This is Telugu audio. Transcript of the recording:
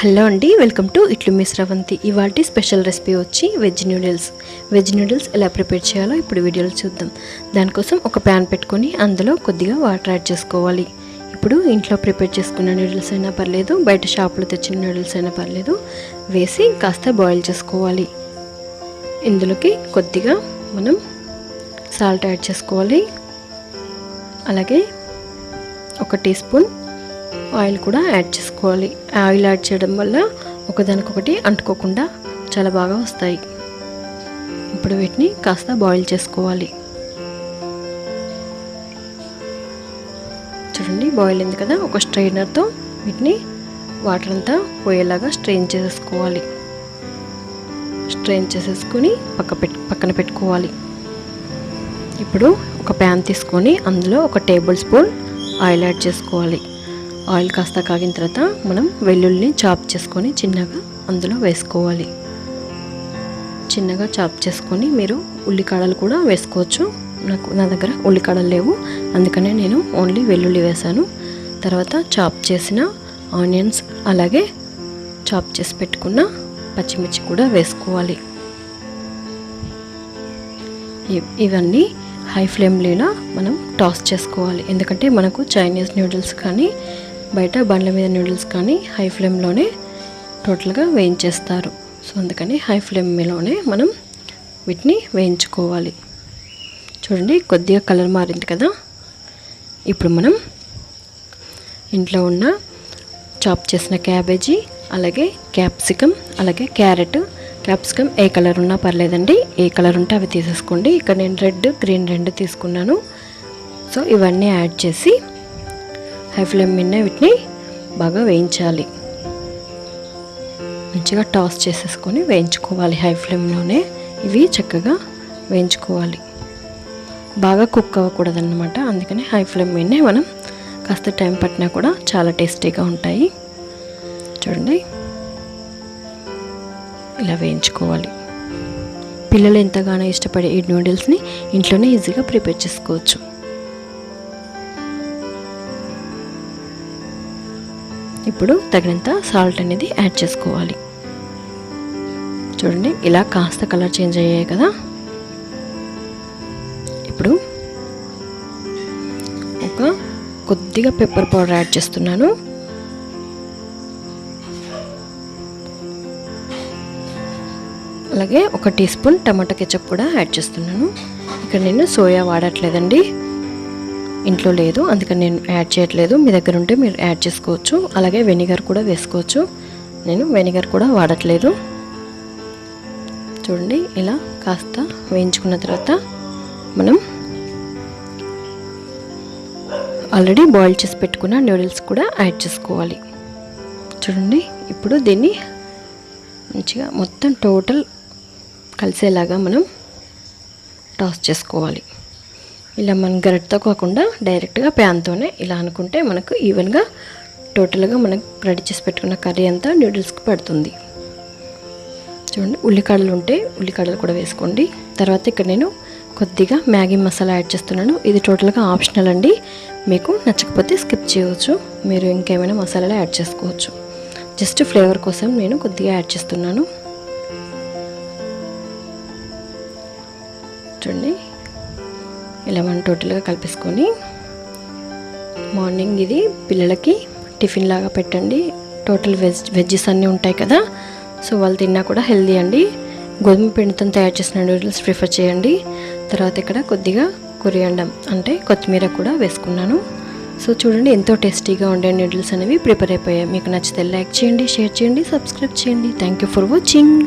హలో అండి, వెల్కమ్ టు ఇట్లు మిస్ రవంతి. ఇవాల్టి స్పెషల్ రెసిపీ వచ్చి వెజ్ నూడిల్స్. వెజ్ నూడిల్స్ ఎలా ప్రిపేర్ చేయాలో ఇప్పుడు వీడియోలో చూద్దాం. దానికోసం ఒక ప్యాన్ పెట్టుకొని అందులో కొద్దిగా వాటర్ యాడ్ చేసుకోవాలి. ఇప్పుడు ఇంట్లో ప్రిపేర్ చేసుకున్న నూడిల్స్ అయినా పర్లేదు, బయట షాప్లో తెచ్చిన నూడిల్స్ అయినా పర్లేదు, వేసి కాస్త బాయిల్ చేసుకోవాలి. ఇందులోకి కొద్దిగా మనం సాల్ట్ యాడ్ చేసుకోవాలి. అలాగే ఒక టీ స్పూన్ ఆయిల్ కూడా యాడ్ చేసుకోవాలి. ఆయిల్ యాడ్ చేయడం వల్ల ఒకదానికొకటి అంటుకోకుండా చాలా బాగా వస్తాయి. ఇప్పుడు వీటిని కాస్త బాయిల్ చేసుకోవాలి. చూడండి, బాయిల్ అయింది కదా. ఒక స్ట్రైనర్తో వీటిని వాటర్ అంతా పోయేలాగా స్ట్రెయిన్ చేసేసుకోవాలి. స్ట్రెయిన్ చేసేసుకొని పక్కన పెట్టుకోవాలి. ఇప్పుడు ఒక ప్యాన్ తీసుకొని అందులో ఒక టేబుల్ స్పూన్ ఆయిల్ యాడ్ చేసుకోవాలి. ఆయిల్ కాస్త కాగిన తర్వాత మనం వెల్లుల్లిని చాప్ చేసుకొని చిన్నగా అందులో వేసుకోవాలి. చిన్నగా చాప్ చేసుకొని మీరు ఉల్లికాడలు కూడా వేసుకోవచ్చు. నా దగ్గర ఉల్లికాడలు లేవు, అందుకనే నేను ఓన్లీ వెల్లుల్లి వేసాను. తర్వాత చాప్ చేసిన ఆనియన్స్, అలాగే చాప్ చేసి పెట్టుకున్న పచ్చిమిర్చి కూడా వేసుకోవాలి. ఇవన్నీ హై ఫ్లేమ్లో మనం టాస్ చేసుకోవాలి. ఎందుకంటే మనకు చైనీస్ నూడిల్స్ కానీ బయట బండ్ల మీద నూడిల్స్ కానీ హై ఫ్లేమ్లోనే టోటల్గా వేయించేస్తారు. సో అందుకని హై ఫ్లేమ్లోనే మనం వీటిని వేయించుకోవాలి. చూడండి, కొద్దిగా కలర్ మారింది కదా. ఇప్పుడు మనం ఇంట్లో ఉన్న చాప్ చేసిన క్యాబేజీ, అలాగే క్యాప్సికమ్, అలాగే క్యారెట్. క్యాప్సికమ్ ఏ కలర్ ఉన్నా పర్లేదండి, ఏ కలర్ ఉంటే అవి తీసేసుకోండి. ఇక్కడ నేను రెడ్, గ్రీన్ రెండు తీసుకున్నాను. సో ఇవన్నీ యాడ్ చేసి హై ఫ్లేమ్ మీద వీటిని బాగా వేయించాలి. మంచిగా టాస్ చేసేసుకొని వేయించుకోవాలి. హై ఫ్లేమ్లోనే ఇవి చక్కగా వేయించుకోవాలి. బాగా కుక్ అవ్వకూడదన్నమాట. అందుకని హై ఫ్లేమ్ మీదనే మనం కాస్త టైం పట్టినా కూడా చాలా టేస్టీగా ఉంటాయి. చూడండి, ఇలా వేయించుకోవాలి. పిల్లలు ఎంతగానో ఇష్టపడే ఈ నూడిల్స్ని ఇంట్లోనే ఈజీగా ప్రిపేర్ చేసుకోవచ్చు. ఇప్పుడు తగినంత సాల్ట్ అనేది యాడ్ చేసుకోవాలి. చూడండి, ఇలా కాస్త కలర్ చేంజ్ అయ్యాయి కదా. ఇప్పుడు ఒక కొద్దిగా పెప్పర్ పౌడర్ యాడ్ చేస్తున్నాను. అలాగే ఒక టీ స్పూన్ టమాటో కెచప్ కూడా యాడ్ చేస్తున్నాను. ఇక్కడ నేను సోయా వాడట్లేదండి, ఇంట్లో లేదు, అందుకని నేను యాడ్ చేయట్లేదు. మీ దగ్గర ఉంటే మీరు యాడ్ చేసుకోవచ్చు. అలాగే వెనిగర్ కూడా వేసుకోవచ్చు. నేను వెనిగర్ కూడా వాడట్లేదు. చూడండి, ఇలా కాస్త వేయించుకున్న తర్వాత మనం ఆల్రెడీ బాయిల్ చేసి పెట్టుకున్న నూడిల్స్ కూడా యాడ్ చేసుకోవాలి. చూడండి, ఇప్పుడు దీన్ని మంచిగా మొత్తం టోటల్ కలిసేలాగా మనం టాస్ చేసుకోవాలి. ఇలా మనం గరిటతో కాకుండా డైరెక్ట్గా ప్యాన్తోనే ఇలా అనుకుంటే మనకు ఈవెన్గా టోటల్గా మనకు రెడీ చేసి పెట్టుకున్న కర్రీ అంతా నూడిల్స్కి పడుతుంది. చూడండి, ఉల్లికాడలు ఉంటే ఉల్లికాడలు కూడా వేసుకోండి. తర్వాత ఇక్కడ నేను కొద్దిగా మ్యాగీ మసాలా యాడ్ చేస్తున్నాను. ఇది టోటల్గా ఆప్షనల్ అండి, మీకు నచ్చకపోతే స్కిప్ చేయవచ్చు. మీరు ఇంకేమైనా మసాలాలు యాడ్ చేసుకోవచ్చు. జస్ట్ ఫ్లేవర్ కోసం నేను కొద్దిగా యాడ్ చేస్తున్నాను. చూడండి, ఇలా మనం టోటల్గా కలిపేసుకొని మార్నింగ్ ఇది పిల్లలకి టిఫిన్ లాగా పెట్టండి. టోటల్ వెజ్జెస్ అన్నీ ఉంటాయి కదా, సో వాళ్ళు తిన్నా కూడా హెల్దీ అండి. గోధుమ పిండితో తయారు చేసిన నూడిల్స్ ప్రిఫర్ చేయండి. తర్వాత ఇక్కడ కొద్దిగా కొరియాండర్ అంటే కొత్తిమీర కూడా వేసుకున్నాను. సో చూడండి, ఎంతో టేస్టీగా ఉండే నూడిల్స్ అనేవి ప్రిపేర్ అయిపోయాయి. మీకు నచ్చితే లైక్ చేయండి, షేర్ చేయండి, సబ్స్క్రైబ్ చేయండి. Thank you for watching.